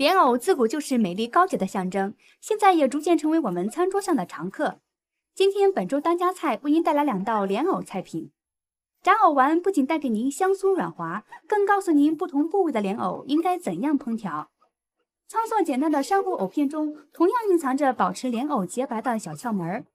莲藕自古就是美丽高洁的象征，现在也逐渐成为我们餐桌上的常客。今天本周当家菜为您带来2道莲藕菜品。炸藕丸不仅带给您香酥软滑，更告诉您不同部位的莲藕应该怎样烹调。操作简单的珊瑚藕片中，同样蕴藏着保持莲藕洁白的小窍门。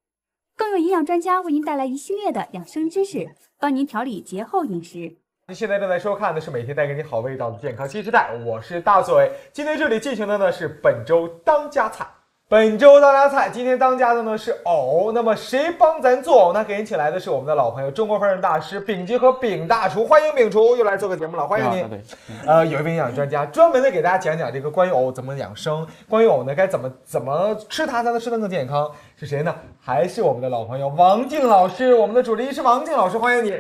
更有营养专家为您带来一系列的养生知识，帮您调理节后饮食。您现在正在收看的是每天带给你好味道的健康新时代，我是大嘴。今天这里进行的呢是本周当家菜。本周当家菜，今天当家的呢是藕。那么谁帮咱做藕呢？给您请来的是我们的老朋友，中国烹饪大师丙吉和丙大厨，欢迎丙厨又来做个节目了，欢迎您。有一位营养专家，专门的给大家讲讲这个关于藕怎么养生，关于藕呢该怎么吃它才能吃得更健康，是谁呢？还是我们的老朋友王静老师，我们的主治医师王静老师，欢迎你。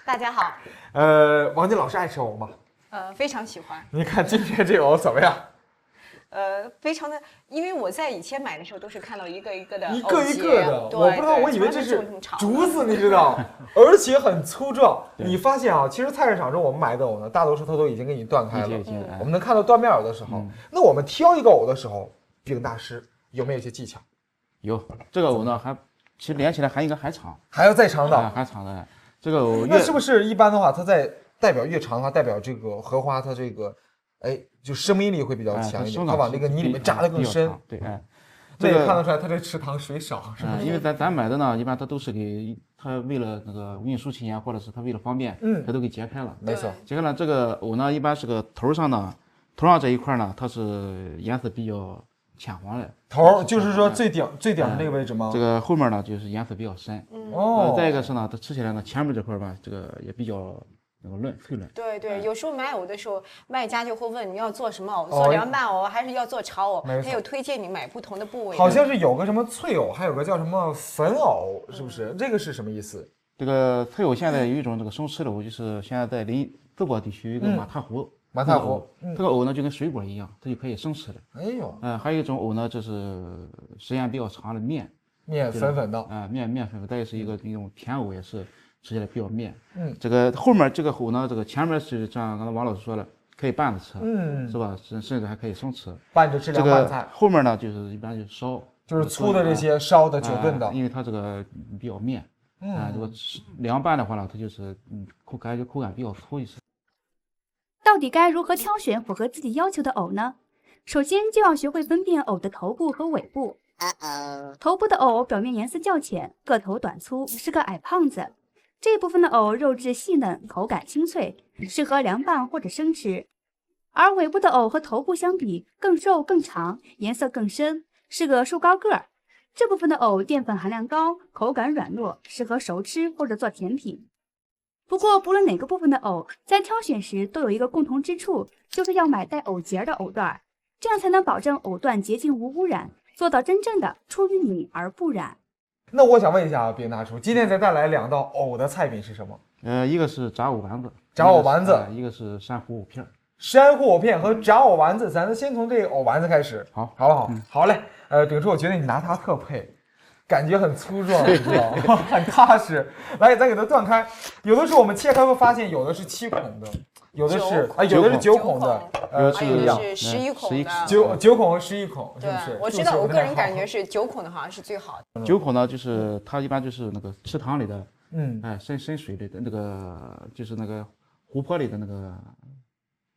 大家好。王静老师爱吃藕吗？非常喜欢。你看今天这个藕怎么样？非常的，因为我在以前买的时候都是看到一个一个的，一个一个的，我不知道，我以为这是竹子，你知道，而且很粗壮。你发现啊，其实菜市场中我们买的藕呢，大多数它都已经给你断开了，我们能看到断面藕的时候，那我们挑一个藕的时候，丙大师有没有一些技巧？有，这个藕呢其实连起来还应该还长，还要再长的，还长的。这个藕那是不是一般的话，它在代表越长的话，代表这个荷花它这个，就生命力会比较强一点，它往那个泥里面扎得更深。对，这也看得出来，它这池塘水少，是吧？因为咱买的呢，一般它都是给它为了那个运输期间，或者是它为了方便，它都给截开了。没错，截开了这个藕呢，一般是个头上这一块呢，它是颜色比较浅黄的。头就是说最顶的那个位置吗？这个后面呢就是颜色比较深。再一个是呢，它吃起来呢，前面这块吧，这个也比较那个脆嫩。对，有时候买藕的时候，卖家就会问你要做什么藕，做凉拌藕还是要做炒藕，他有推荐你买不同的部位。好像是有个什么脆藕，还有个叫什么粉藕，是不是？这个是什么意思？这个脆藕现在有一种这个生吃的藕，就是现在在淄博地区有一个马踏湖。这个藕呢就跟水果一样，它就可以生吃的。哎呦，还有一种藕呢，就是时间比较长的面粉粉的，面粉，再是一种甜藕，也是吃起来比较面。这个后面这个藕呢，这个前面是像刚才王老师说了，可以拌着吃，是吧？甚至还可以生吃，拌着吃凉拌菜。这个后面呢，就是一般就烧，就是粗的这些烧的久炖的，因为它这个比较面。如果凉拌的话呢，它就是口感比较粗一些。到底该如何挑选符合自己要求的藕呢？首先就要学会分辨藕的头部和尾部。头部的藕表面颜色较浅，个头短粗，是个矮胖子。这部分的藕肉质细嫩，口感清脆，适合凉拌或者生吃。而尾部的藕和头部相比，更瘦更长，颜色更深，是个瘦高个儿。这部分的藕淀粉含量高，口感软糯，适合熟吃或者做甜品。不过，不论哪个部分的藕，在挑选时都有一个共同之处，就是要买带藕节的藕段，这样才能保证藕段洁净无污染，做到真正的出淤泥而不染。那我想问一下啊，丙大厨，今天咱带来2道藕的菜品是什么？一个是炸藕丸子，一个是珊瑚藕片。珊瑚藕片和炸藕丸子，咱先从这个藕丸子开始，好不好？好嘞。丙厨，我觉得你拿它特配。感觉很粗壮，你知道吗？很踏实。来，咱给它断开。有的时候我们切开会发现，有的是7孔的，有的是9孔的，还有的是11孔的。9孔和11孔，是不是？我知道，我个人感觉是9孔的好像是最好的。9孔呢，就是它一般就是那个池塘里的，深水里的那个，就是那个湖泊里的那个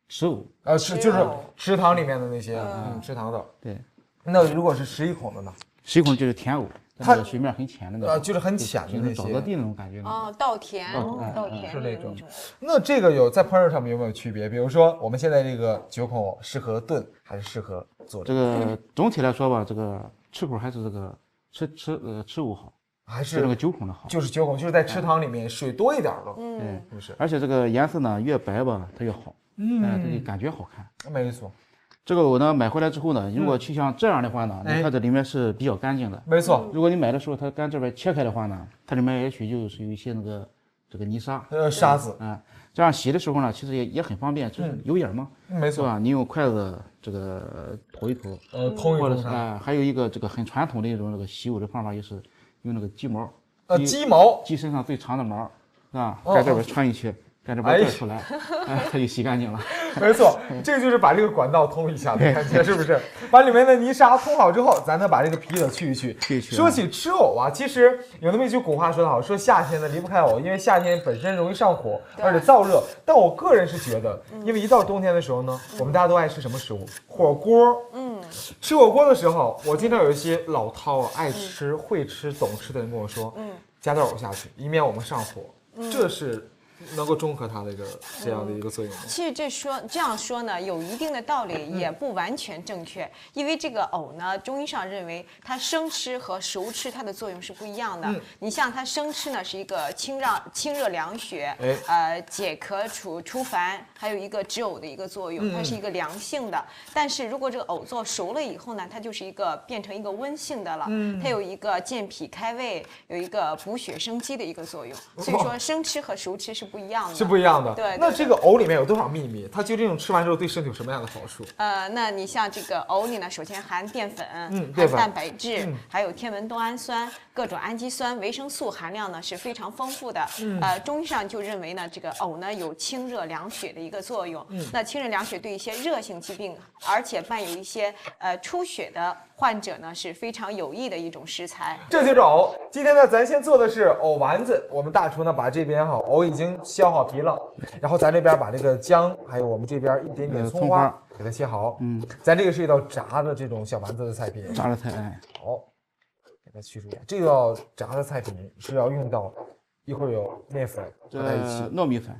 池藕。就是池塘里面的那些，池塘的。对。那如果是11孔的呢？11孔就是甜藕。它水面很浅的那种，就是很浅的那些沼泽地那种感觉。稻田是那种。那这个在烹饪上面有没有区别？比如说我们现在这个9孔藕适合炖还是适合做？这个总体来说吧，这个吃口还是这个吃藕好，还是这个9孔的好。就是9孔，就是在池塘里面水多一点的，是不是？而且这个颜色呢越白吧，它越好，它就感觉好看。没错。这个藕呢，买回来之后呢，如果去像这样的话呢，你看这里面是比较干净的。没错。如果你买的时候它干这边切开的话呢，它里面也许就是有一些这个泥沙，沙子这样洗的时候呢，其实也很方便，就是有眼嘛，没错吧？你用筷子这个剖一剖，抠一或者是还有一个这个很传统的一种这个洗藕的方法，就是用那个鸡毛，鸡毛，鸡身上最长的毛，是吧？在这边穿一圈，在这边拽出来，它就洗干净了。没错，这个就是把这个管道通一下的感觉，是不是？把里面的泥沙通好之后，咱再把这个皮给去一去。说起吃藕啊，其实有那么一句古话说得好，说夏天呢离不开藕，因为夏天本身容易上火，而且燥热。但我个人是觉得，因为一到冬天的时候呢，我们大家都爱吃什么食物？火锅。吃火锅的时候，我经常有一些老饕啊，爱吃、会吃、懂吃的人跟我说，加点藕下去，以免我们上火。这是能够中和它的一个这样的一个作用吗？其实这样说呢，有一定的道理，也不完全正确。因为这个藕呢，中医上认为它生吃和熟吃它的作用是不一样的。你像它生吃呢，是一个清热凉血，解渴除烦，还有一个止呕的一个作用，它是一个凉性的。但是如果这个藕做熟了以后呢，它就是变成一个温性的了。它有一个健脾开胃，有一个补血生肌的一个作用。所以说生吃和熟吃是不一样的，是不一样的。对，那这个藕里面有多少秘密？它究竟吃完之后对身体有什么样的好处？那你像这个藕里呢，首先含淀粉，含蛋白质，还有天文冬氨酸、各种氨基酸、维生素含量呢是非常丰富的。中医上就认为呢，这个藕呢有清热凉血的一个作用。那清热凉血对一些热性疾病，而且伴有一些出血的患者呢是非常有益的一种食材。这就是藕。今天呢，咱先做的是藕丸子。我们大厨呢把这边藕已经削好皮了，然后咱这边把这个姜，还有我们这边一点点葱花给它切好。咱这个是一道炸的这种小丸子的菜品。炸的菜，好，给它去除。这道炸的菜品是要用到，一会儿有面粉和在一起，糯米粉，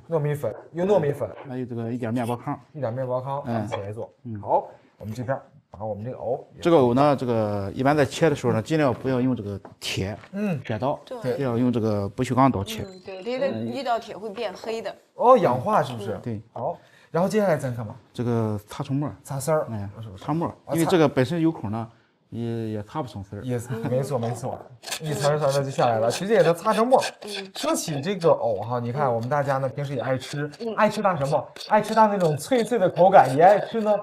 用糯米粉，还有这个一点面包糠，一起来做。好，我们这边把我们这个藕，这个藕呢，这个一般在切的时候呢，尽量不要用这个铁剪刀，要用这个不锈钢刀切。对，这个遇到铁会变黑的。氧化是不是？对。好，然后接下来咱干嘛？这个擦成沫，擦丝儿，擦沫，因为这个本身有孔呢。也擦不成丝儿，也没错，一层层的就下来了，直接给它擦成沫。说起这个藕哈，你看我们大家呢平时也爱吃它什么？爱吃它那种脆脆的口感，也爱吃呢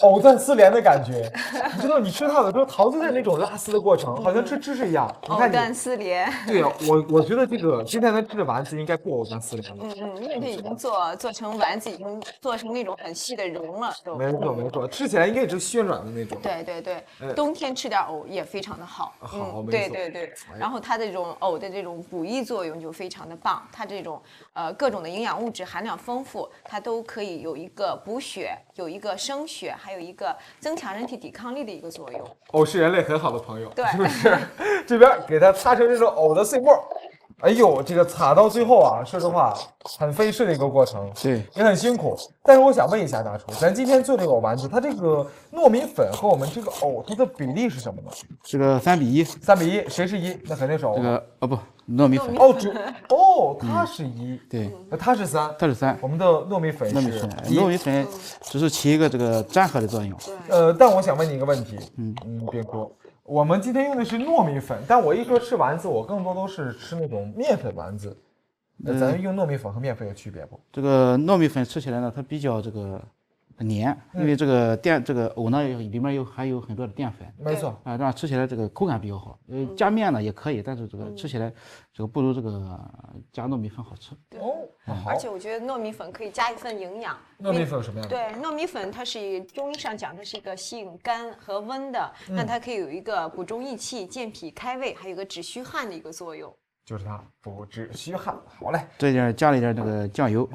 藕断丝连的感觉。你知道你吃它的时候，桃子的那种拉丝的过程，好像吃芝士一样。藕断丝连。对啊，我觉得这个今天咱吃的丸子应该不藕断丝连了。因为它已经做成丸子，已经做成那种很细的蓉了都。没错，吃起来应该也是暄软的那种。对，冬天吃点藕也非常的好。对，然后它的这种藕的这种补益作用就非常的棒，它这种各种的营养物质含量丰富，它都可以有一个补血，有一个生血，还有一个增强人体抵抗力的一个作用。藕是人类很好的朋友，对，是不是？这边给它擦成这种藕的碎末。哎呦，这个擦到最后啊，说实话很费事的一个过程，对，也很辛苦。但是我想问一下大厨，咱今天做这个藕丸子，它这个糯米粉和我们这个藕，它的比例是什么呢？这个3:1，谁是1？那肯定是藕。这个不，糯米粉。它是1，对，它是3，它是3。我们的糯米粉是糯米粉只是起一个这个粘合的作用。但我想问你一个问题，别哭。我们今天用的是糯米粉，但我一说吃丸子，我更多都是吃那种面粉丸子。咱用糯米粉和面粉有区别不？这个糯米粉吃起来呢，它比较这个黏，因为这个藕呢里面含有很多的淀粉，没错啊，这样吃起来这个口感比较好。加面呢也可以，但是这个吃起来这个不如这个加糯米粉好吃。而且我觉得糯米粉可以加一份营养。糯米粉有什么样的？对，糯米粉它是中医上讲它是一个吸引肝和温的，那它可以有一个补中益气、健脾开胃，还有一个止虚汗的一个作用。就是它补止虚汗。好嘞，这点加了一点这个酱油，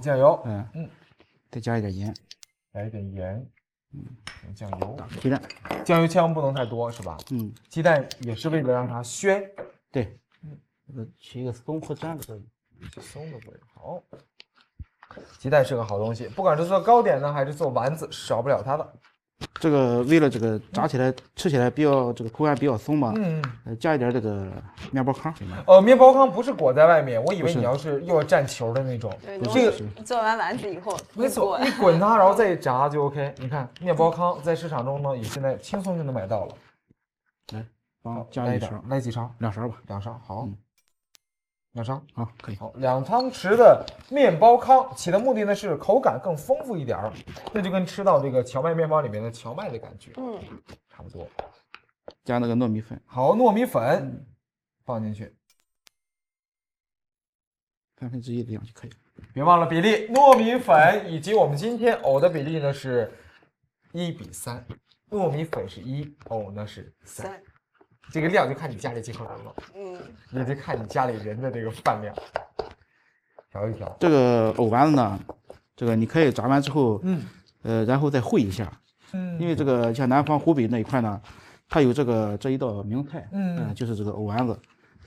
再加一点盐，来一点盐，酱油，鸡蛋，酱油千万不能太多，是吧？鸡蛋也是为了让它鲜，对，起一个松和粘的作用，松的作用。好，鸡蛋是个好东西，不管是做糕点呢，还是做丸子，少不了它的。这个为了这个炸起来吃起来比较这个口感比较松嘛，加一点这个面包糠。面包糠不是裹在外面，我以为你要蘸球的那种。这个做完丸子以后，没错，你滚它，然后再一炸就 OK。你看面包糠在市场中呢，也现在轻松就能买到了。来，帮加一勺，来几勺？2勺吧。2勺，好。2勺，好，可以。好，2汤匙的面包糠，起的目的呢是口感更丰富一点儿，那就跟吃到这个荞麦面包里面的荞麦的感觉，差不多。加那个糯米粉，好，糯米粉放进去， 1/3的量就可以。别忘了比例，糯米粉以及我们今天藕的比例呢是1:3，糯米粉是1，藕呢是3。这个量就看你家里几口人了，也得看你家里人的这个饭量，调一调。这个藕丸子呢，这个你可以炸完之后，然后再烩一下，因为这个像南方湖北那一块呢，它有这一道名菜，就是这个藕丸子，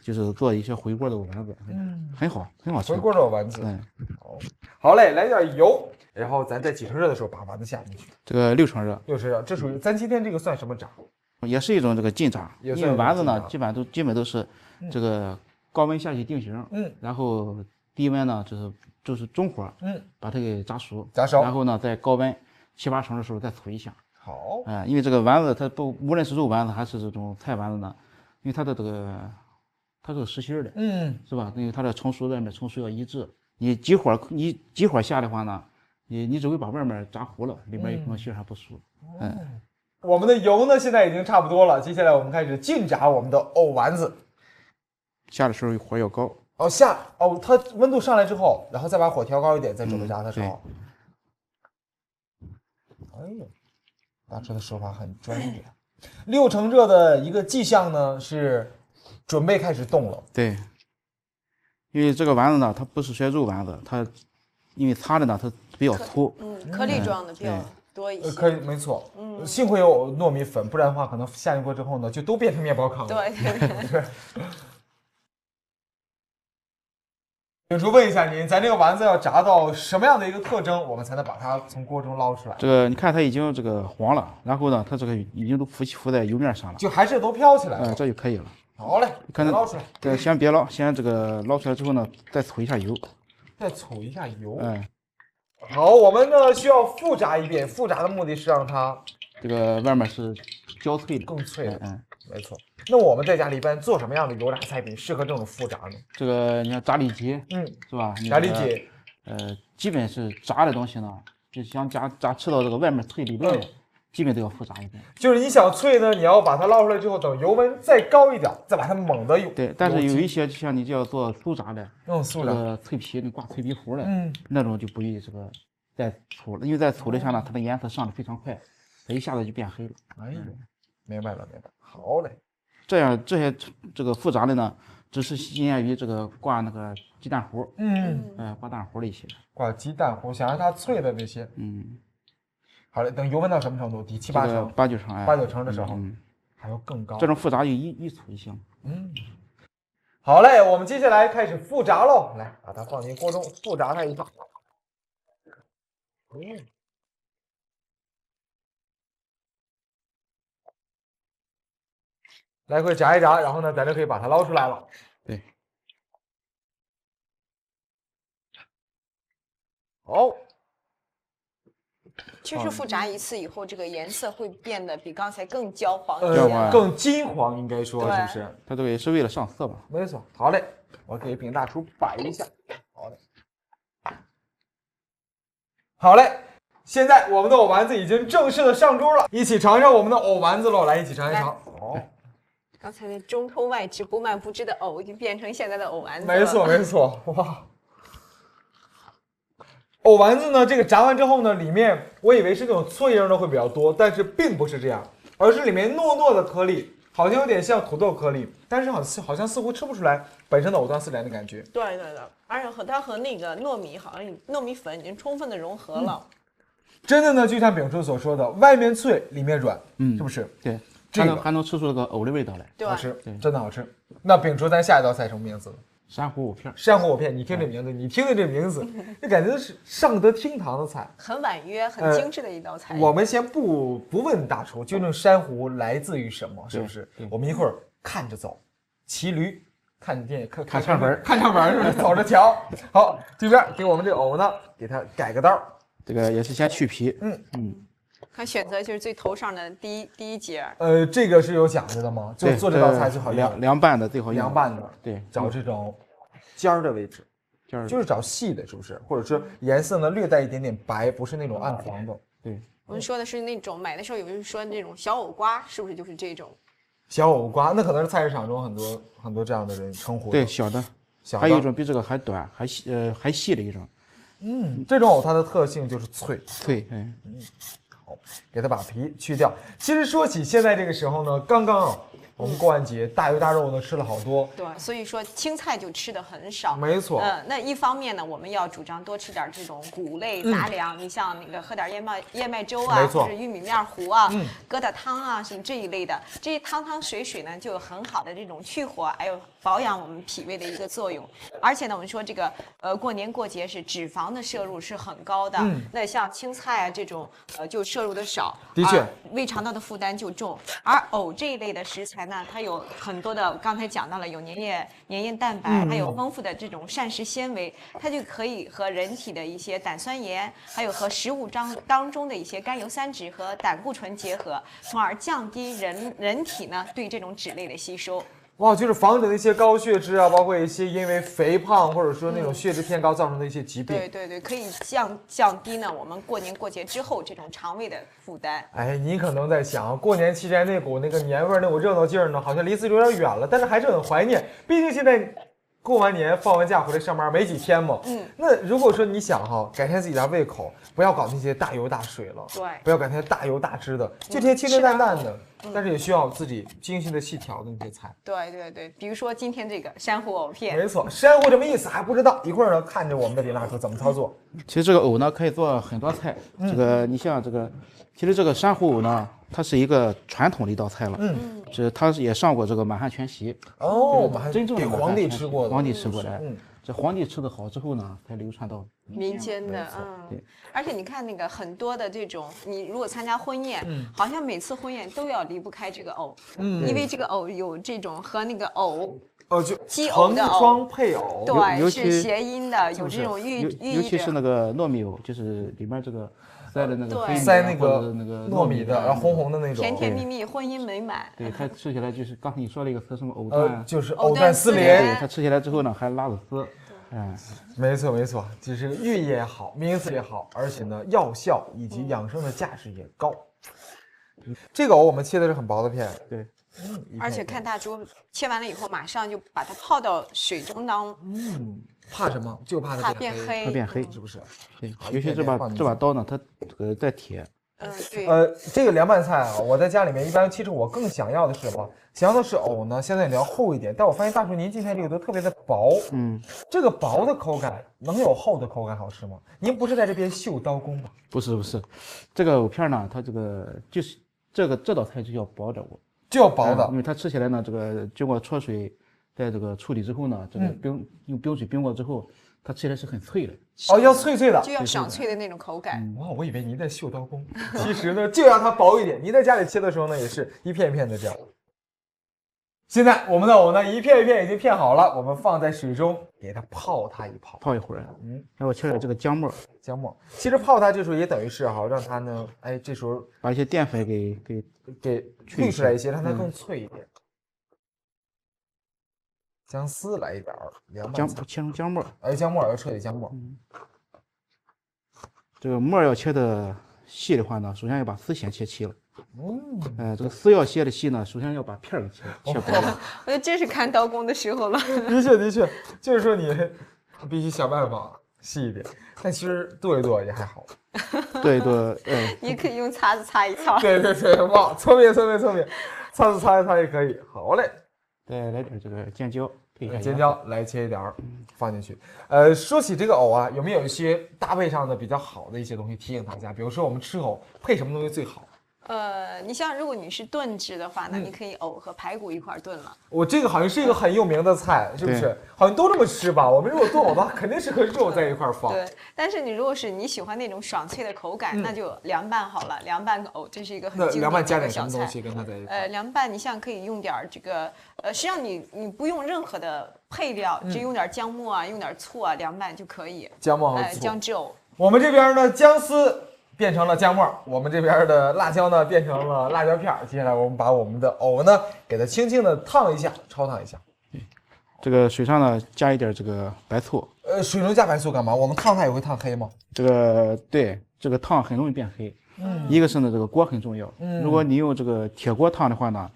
就是做一些回锅的藕丸子，很好吃。回锅的藕丸子，好嘞，来点油，然后咱在几成热的时候把丸子下进去。这个6成热，这属于咱今天这个算什么炸？也是一种这个劲炸，因为丸子呢，基本都是这个高温下去定型，然后低温呢就是中火，把它给炸熟，然后呢在高温7、8成的时候再煨一下。好，因为这个丸子它无论是肉丸子还是这种菜丸子呢，因为它的这个它是实心的，是吧？因为它的成熟外面成熟要一致，你急火下的话呢，你只会把外面炸糊了，里面有可能馅还不熟，我们的油呢现在已经差不多了，接下来我们开始劲炸我们的藕丸子。下的时候火要高。它温度上来之后，然后再把火调高一点，再准备炸的时候。哎呦，大厨的手法很专业。6成热的一个迹象呢是准备开始动了。对，因为这个丸子呢，它不是肉丸子，它因为擦的呢它比较粗，颗粒状的比较多一些。可以，没错。幸亏有糯米粉，不然的话可能下进锅之后呢，就都变成面包糠了。对。秉厨问一下您，咱这个丸子要炸到什么样的一个特征，我们才能把它从锅中捞出来？这个你看它已经这个黄了，然后呢，它这个已经都浮在油面上了，就还是都飘起来了。这就可以了。好嘞，可能捞出来。先别捞，先这个捞出来之后呢，再搓一下油。再搓一下油。好，我们呢需要复炸一遍，复炸的目的是让它这个外面是焦脆的，更脆的。没错。那我们在家里一般做什么样的油炸菜品适合这种复炸呢？这个你看炸里脊，是吧？炸里脊，基本是炸的东西呢，就想吃到这个外面脆里边，基本都要复炸一遍。就是你想脆呢，你要把它捞出来之后，等油温再高一点，再把它猛的油。对，但是有一些就像你就要做酥炸的，酥炸脆皮的挂脆皮糊的，那种就不宜这个再粗了，因为在粗的下呢，它的颜色上的非常快，它一下子就变黑了。哎呀，明白了。好嘞。这样这个复炸的呢，只是限限于这个挂那个鸡蛋糊，挂蛋糊的一些，挂鸡蛋糊，想让它脆的这些，好嘞，等油温到什么程度？第7、8成、8、9成，8、9成的时候，还要更高。这种复炸就一粗一行。好嘞，我们接下来开始复炸喽，来把它放进锅中复炸它一下。来回炸一炸，然后呢，咱就可以把它捞出来了。对。好。确实复炸一次以后，这个颜色会变得比刚才更焦黄一些，更金黄，应该说是不是？它这个也是为了上色嘛。没错。好嘞，我给秉大厨摆一下。好嘞。好嘞，现在我们的藕丸子已经正式的上桌了，一起尝尝我们的藕丸子喽！来，一起尝一尝。刚才那中透外直不蔓不枝的藕，就变成现在的藕丸子了。没错，哇！藕丸子呢，这个炸完之后呢，里面我以为是那种脆硬的会比较多，但是并不是这样，而是里面糯糯的颗粒，好像有点像土豆颗粒，但是好像似乎吃不出来本身的藕断丝连的感觉。对，而且它和那个糯米好像糯米粉已经充分的融合了。真的呢，就像秉叔所说的，外面脆，里面软，是不是？对，这个还能吃出这个藕的味道来，好吃，真的好吃。那秉叔，咱下一道菜什么名字？珊瑚藕片。珊瑚藕片，你听这名字，你听的这名字，就感觉是上得厅堂的菜，很婉约、很精致的一道菜。我们先不问大厨，究竟珊瑚来自于什么，是不是？我们一会儿看着走，骑驴看电影，看唱本，是不是？走着瞧。好，这边给我们这藕呢，给它改个刀。这个也是先去皮。他选择就是最头上的第一节。这个是有讲究的吗？就做这道菜最好凉拌的最好用。凉拌的，对，找这种尖儿的位置，就是找细的，是不是？或者说颜色呢略带一点点白，不是那种暗黄的。对，我们说的是那种买的时候有人说那种小藕瓜，是不是就是这种？小藕瓜，那可能是菜市场中很多这样的人称呼的。对，小的。小的。还有一种比这个还短、还细的一种。这种藕它的特性就是脆。脆，好，给它把皮去掉。其实说起现在这个时候呢，刚刚我们过完节，大鱼大肉呢吃了好多。对，所以说青菜就吃的很少。没错。那一方面呢，我们要主张多吃点这种谷类杂粮，你像那个喝点燕麦粥啊，或者玉米面糊啊，疙瘩汤啊，什么这一类的，这些汤汤水水呢，就有很好的这种去火，还有保养我们脾胃的一个作用。而且呢，我们说这个过年过节是脂肪的摄入是很高的，那像青菜啊这种就摄入的少，的确，胃肠道的负担就重。而藕这一类的食材呢，它有很多的，刚才讲到了有粘液蛋白，还有丰富的这种膳食纤维，它就可以和人体的一些胆酸盐，还有和食物当中的一些甘油三酯和胆固醇结合，从而降低人体呢对这种脂类的吸收。哇，就是防止那些高血脂啊，包括一些因为肥胖或者说那种血脂偏高造成的一些疾病。对，可以降低呢我们过年过节之后这种肠胃的负担。哎，你可能在想，过年期间那股那个年味儿、那股热闹劲儿呢，好像离自己有点远了，但是还是很怀念。毕竟现在过完年放完假回来上班没几天嘛。那如果说你想改善自己的胃口，不要搞那些大油大水了，对，不要搞那些大油大汁的，就这些清清淡淡的。但是也需要自己精心的细调的那些菜。对，比如说今天这个珊瑚藕片。没错，珊瑚什么意思还不知道，一会儿呢看着我们的李大叔怎么操作。其实这个藕呢可以做很多菜，这个你像这个，其实这个珊瑚藕呢，它是一个传统的一道菜了，是它也上过这个满汉全席。我们还真正的给皇帝吃过的，皇帝吃过的。这皇帝吃的好之后呢，才流传到民间的。对。而且你看那个很多的这种，你如果参加婚宴，好像每次婚宴都要离不开这个藕，因为这个藕有这种和那个藕。就鸡藕的藕，双配藕，对，是谐音的，有这种寓意。尤其是那个糯米藕，就是里面这个塞的那个黑米，塞那个糯米的，然后红红的那种，甜甜蜜蜜，婚姻美满。对，它吃起来就是刚才你说了一个词，什么藕断，就是藕断丝连。对，它吃起来之后呢，还拉着丝。没错，就是寓意也好，名字也好，而且呢，药效以及养生的价值也高。这个藕我们切的是很薄的片，对。而且看大猪切完了以后，马上就把它泡到水中当。怕什么？就怕它变黑。它变黑，是不是？对，尤其这把刀呢，它带铁。对。这个凉拌菜啊，我在家里面一般，其实我更想要的是什么？想要的是藕呢，相对你要厚一点。但我发现大叔您今天这个都特别的薄，这个薄的口感能有厚的口感好吃吗？您不是在这边秀刀工吧？不是，这个藕片呢，它这个就是这道菜就叫薄的藕。就要薄的，因为它吃起来呢，这个经过焯水，在这个处理之后呢，这个用冰水冰过之后，它吃起来是很脆的。要脆的，就要爽脆的那种口感。哇，我以为您在秀刀工，其实呢，就让它薄一点。您在家里切的时候呢，也是一片一片的这样。现在我们的藕呢，一片一片已经片好了，我们放在水中给它泡一会儿。然后切点这个姜末。其实泡它这时候也等于是让它呢，这时候把一些淀粉给滤出来一些，让它更脆一点。姜丝来一点儿，切成姜末。姜末要彻底姜末。这个末要切的细的话呢，首先要把丝先切齐了。这个丝要切的细呢，首先要把片儿给切薄了。我觉得这是看刀工的时候了。的确，就是说你必须想办法细一点，但其实剁一剁也还好。剁一剁，你可以用擦子擦一擦。对，哇，聪明，擦子擦一擦也可以。好嘞，再来点这个尖椒，尖椒来切一点儿，放进去。说起这个藕啊，有没有一些搭配上的比较好的一些东西提醒大家？比如说我们吃藕配什么东西最好？你像如果你是炖制的话，那你可以藕和排骨一块炖了。我这个好像是一个很有名的菜，是不是？好像都这么吃吧？我们如果炖藕的话，肯定是和肉在一块放。对，但是你如果是你喜欢那种爽脆的口感，那就凉拌好了。凉拌藕这是一个很经典的小菜。凉拌加点什么东西跟它在一块？凉拌你像可以用点这个，实际上你不用任何的配料，只用点姜末啊，用点醋啊，凉拌就可以。姜末和醋。姜汁藕。我们这边呢，姜丝变成了姜末，我们这边的辣椒呢变成了辣椒片。接下来我们把我们的藕呢给它轻轻的烫一下，焯烫一下。这个水上呢加一点这个白醋。水中加白醋干嘛？我们烫它也会烫黑吗？这个烫很容易变黑。一个是呢这个锅很重要。如果你用这个铁锅烫的话呢，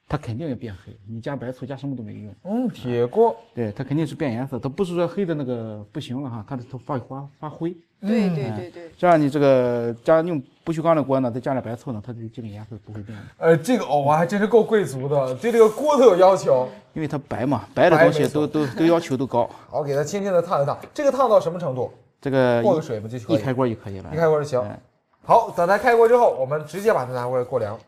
它肯定要变黑。你加白醋加什么都没用。铁锅，对，它肯定是变颜色，它不是说黑的那个不行了哈，它都发灰。对对对对。这样你这个用不锈钢的锅呢，再加点白醋呢，它这基本颜色不会变的。这个藕啊还真是够贵族的，对这个锅都有要求。因为它白嘛，白的东西都要求都高。好，给它轻轻的烫一烫，这个烫到什么程度？这个过个水嘛就可以，一开锅就可以了。一开锅就行。好，等它开锅之后，我们直接把它拿过来过凉。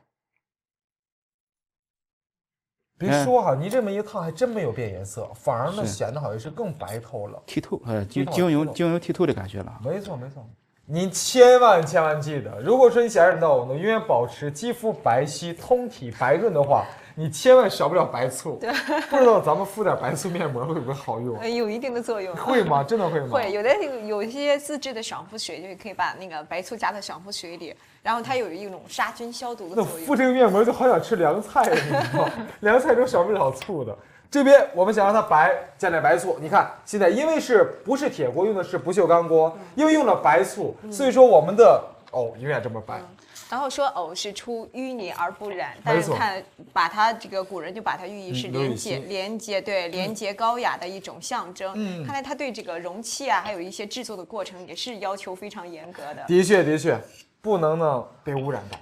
别说哈，你这么一烫还真没有变颜色，反而呢显得好像是更白透了，剔透，晶莹剔透的感觉了。没错没错。您千万记得，如果说你想让你的藕呢永远保持肌肤白皙、通体白润的话，你千万少不了白醋。对，不知道咱们敷点白醋面膜会不会好用？有一定的作用。会吗？真的会吗？会，有一些自制的爽肤水，就可以把那个白醋加到爽肤水里，然后它有一种杀菌消毒的作用。那敷这个面膜就好想吃凉菜，你知道，凉菜中少不了醋的。这边我们想让它白，加点白醋。你看，现在因为不是铁锅，用的是不锈钢锅，因为用了白醋，所以说我们的藕永远这么白。然后说藕是出淤泥而不染，但是看把它这个古人就把它寓意是廉洁高雅的一种象征。看来他对这个容器啊，还有一些制作的过程也是要求非常严格的。的确，不能呢被污染到。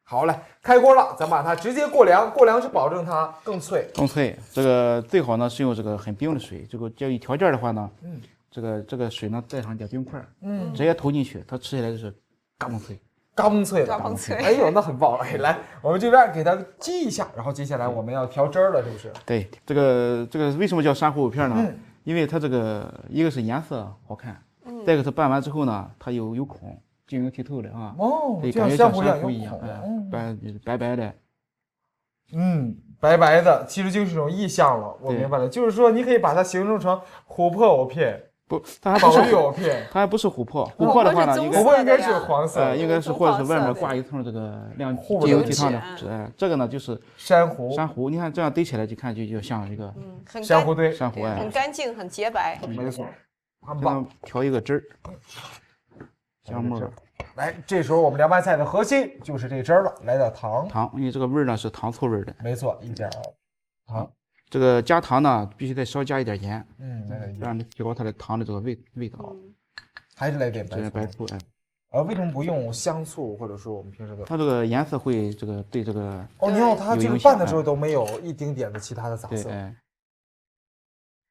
好嘞，开锅了，咱把它直接过凉，过凉是保证它更脆。这个最好呢是用这个很冰的水，这个就有条件的话呢，这个水呢带上点冰块，直接投进去，它吃起来就是嘎嘣脆。嘎嘣脆，哎呦，那很棒！哎，来，我们这边给它激一下，然后接下来我们要调汁儿了，是不是？对，这个为什么叫珊瑚藕片呢？因为它这个一个是颜色好看，再一个它拌完之后呢，它有孔，晶莹剔透的啊。对，感觉像珊瑚一样，白白的。白白的，其实就是一种意象了。我明白了，就是说你可以把它形容成琥珀藕片。不，它还不是藕片，它还不是琥珀。琥珀的话呢，琥珀应该是黄色，应该是或者是外面挂一层这个晶莹剔透的纸。这个呢就是珊瑚。你看这样堆起来就看就像一个珊瑚堆，很干净，很洁白。没错，很棒。调一个汁儿，姜末。来，这时候我们凉拌菜的核心就是这汁儿了，来点糖，因为这个味儿呢是糖醋味的。没错，一点糖。这个加糖呢，必须再少加一点盐，让你提高它的糖的这个味道。还是来点白醋，为什么不用香醋，或者说我们平时的？它这个颜色会对这个你看它这个拌的时候都没有一丁点的其他的杂色。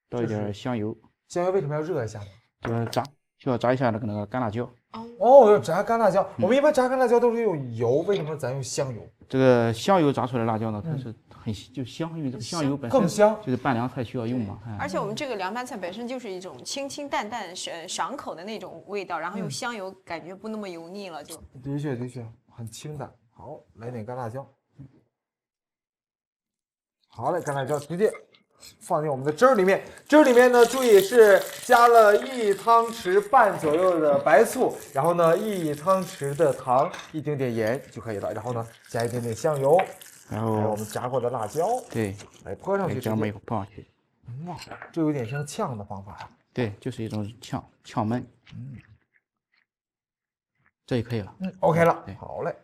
倒一点香油。香油为什么要热一下呢？需要炸一下那个干辣椒。要炸干辣椒。我们一般炸干辣椒都是用油，为什么咱用香油？这个香油炸出来的辣椒呢，它是就香，因为这个香油本身更香，就是拌凉菜需要用嘛。而且我们这个凉拌菜本身就是一种清清淡淡、爽口的那种味道，然后用香油感觉不那么油腻了，就。的确很清淡。好，来点干辣椒。好嘞，干辣椒直接放进我们的汁儿里面。汁儿里面呢，注意是加了1汤匙半左右的白醋，然后呢1汤匙的糖，一丁点盐就可以了。然后呢加一点点香油，然后我们炸过的辣椒，来泼上去，姜末泼上去。哇，这有点像炝的方法呀。对，就是一种炝焖。这也可以了。OK 了。好嘞。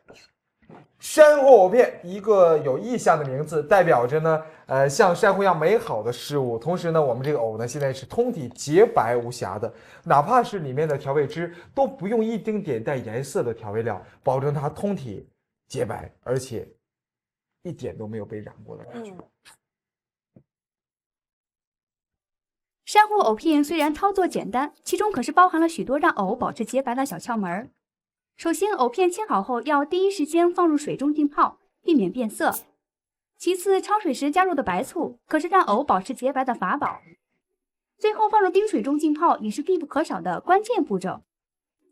珊瑚藕片，一个有意象的名字，代表着呢，像珊瑚一样美好的事物。同时呢，我们这个藕呢，现在是通体洁白无瑕的，哪怕是里面的调味汁都不用一丁点带颜色的调味料，保证它通体洁白，而且一点都没有被染过的感觉。珊瑚藕片虽然操作简单，其中可是包含了许多让藕保持洁白的小窍门。首先，藕片切好后要第一时间放入水中浸泡，避免变色。其次，焯水时加入的白醋可是让藕保持洁白的法宝。最后放入冰水中浸泡也是必不可少的关键步骤。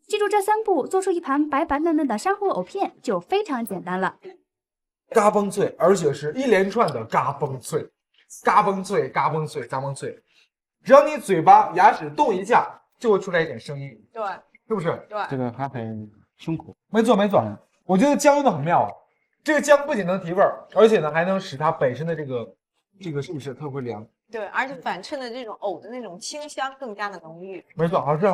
记住这3步，做出一盘白白嫩嫩的珊瑚藕片就非常简单了。嘎嘣脆，而且是一连串的嘎嘣脆，嘎嘣脆，嘎嘣脆，嘎嘣脆。只要你嘴巴牙齿动一下，就会出来一点声音。对，是不是？对，这个还很清口。没错。我觉得姜用的很妙，这个姜不仅能提味儿，而且呢还能使它本身的这个是不是特别凉？对，而且反衬的这种藕的那种清香更加的浓郁。没错，好吃。